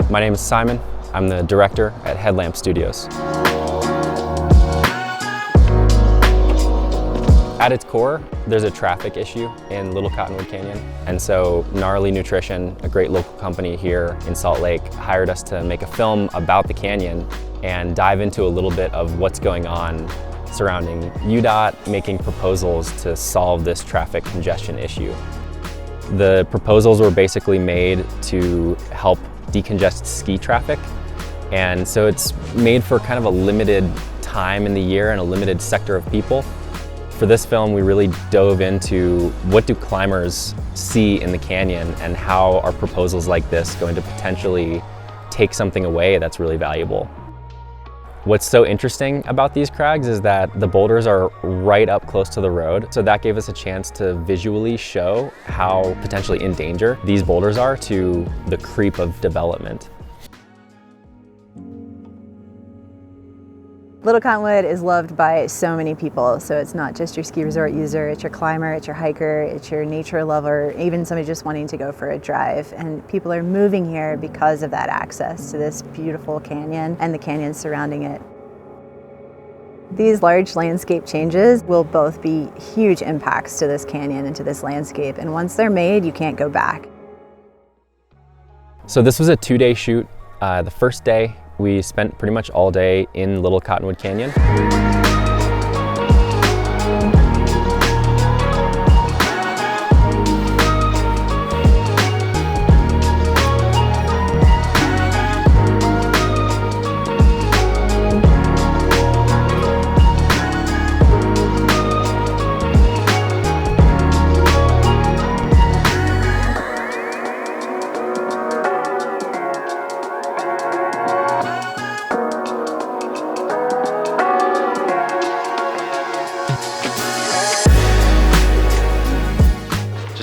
My name is Simon. I'm the director at Headlamp Studios. At its core, there's a traffic issue in Little Cottonwood Canyon. And so Gnarly Nutrition, a great local company here in Salt Lake, hired us to make a film about the canyon and dive into a little bit of what's going on surrounding UDOT making proposals to solve this traffic congestion issue. The proposals were basically made to help decongest ski traffic. And so it's made for kind of a limited time in the year and a limited sector of people. For this film, we really dove into what do climbers see in the canyon and how are proposals like this going to potentially take something away that's really valuable. What's so interesting about these crags is that the boulders are right up close to the road, so that gave us a chance to visually show how potentially in danger these boulders are to the creep of development. Little Cottonwood is loved by so many people, so it's not just your ski resort user, it's your climber, it's your hiker, it's your nature lover, even somebody just wanting to go for a drive. And people are moving here because of that access to this beautiful canyon and the canyons surrounding it. These large landscape changes will both be huge impacts to this canyon and to this landscape, and once they're made, you can't go back. So this was a 2-day shoot. The first day, we spent pretty much all day in Little Cottonwood Canyon.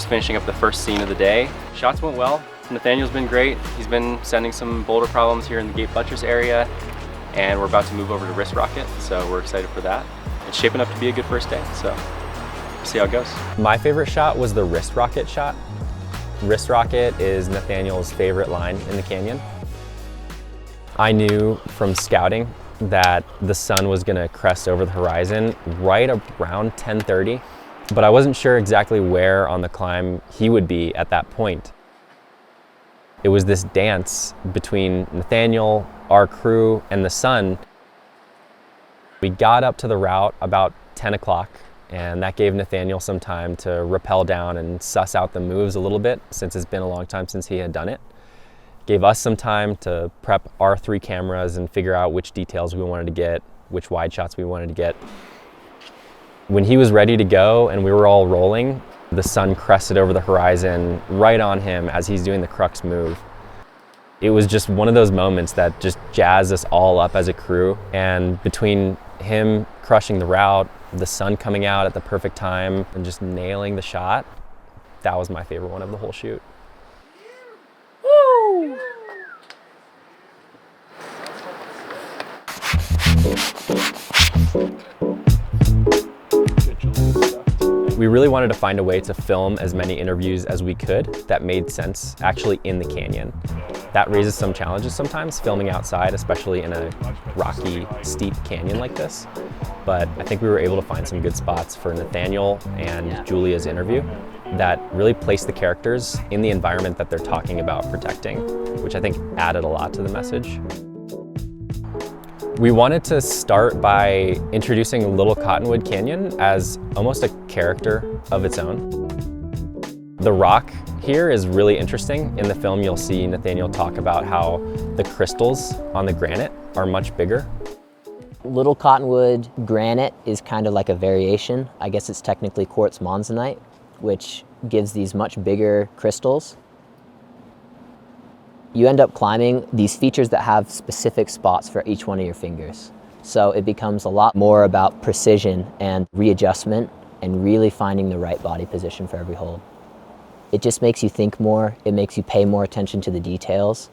Finishing up the first scene of the day. Shots went well. Nathaniel's been great. He's been sending some boulder problems here in the Gate Buttress area, and we're about to move over to Wrist Rocket, so we're excited for that. It's shaping up to be a good first day, so we'll see how it goes. My favorite shot was the Wrist Rocket shot. Wrist Rocket is Nathaniel's favorite line in the canyon. I knew from scouting that the sun was gonna crest over the horizon right around 10:30. But I wasn't sure exactly where on the climb he would be at that point. It was this dance between Nathaniel, our crew, and the sun. We got up to the route about 10 o'clock, and that gave Nathaniel some time to rappel down and suss out the moves a little bit, since it's been a long time since he had done it. Gave us some time to prep our 3 cameras and figure out which details we wanted to get, which wide shots we wanted to get. When he was ready to go and we were all rolling, the sun crested over the horizon right on him as he's doing the crux move. It was just one of those moments that just jazzed us all up as a crew. And between him crushing the route, the sun coming out at the perfect time, and just nailing the shot, that was my favorite one of the whole shoot. Woo! We really wanted to find a way to film as many interviews as we could that made sense actually in the canyon. That raises some challenges sometimes, filming outside, especially in a rocky, steep canyon like this. But I think we were able to find some good spots for Nathaniel and Julia's interview that really placed the characters in the environment that they're talking about protecting, which I think added a lot to the message. We wanted to start by introducing Little Cottonwood Canyon as almost a character of its own. The rock here is really interesting. In the film, you'll see Nathaniel talk about how the crystals on the granite are much bigger. Little Cottonwood granite is kind of like a variation. I guess it's technically quartz monzonite, which gives these much bigger crystals. You end up climbing these features that have specific spots for each one of your fingers. So it becomes a lot more about precision and readjustment and really finding the right body position for every hold. It just makes you think more, it makes you pay more attention to the details.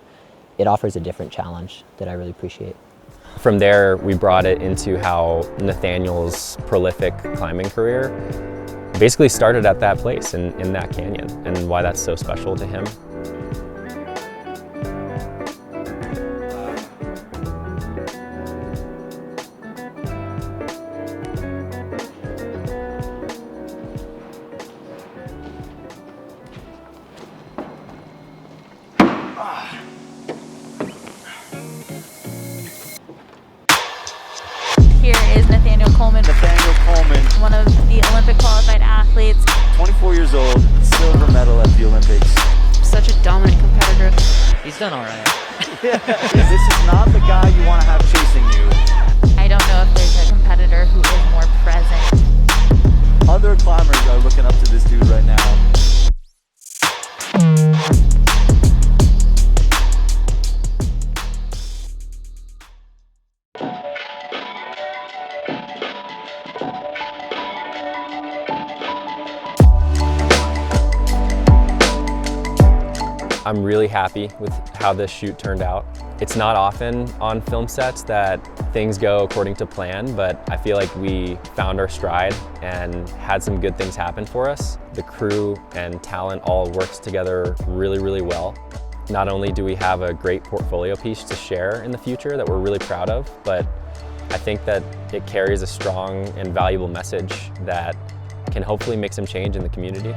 It offers a different challenge that I really appreciate. From there, we brought it into how Nathaniel's prolific climbing career basically started at that place in that canyon, and why that's so special to him. here is Nathaniel Coleman. Nathaniel Coleman, One of the Olympic qualified athletes. 24 years old, silver medal at the Olympics. Such a dominant competitor. He's done all right. This is not the guy you want to have chasing you. I don't know if there's a competitor who is more present. Other climbers are looking up to this dude right now. I'm really happy with how this shoot turned out. It's not often on film sets that things go according to plan, but I feel like we found our stride and had some good things happen for us. The crew and talent all works together really, really well. Not only do we have a great portfolio piece to share in the future that we're really proud of, but I think that it carries a strong and valuable message that can hopefully make some change in the community.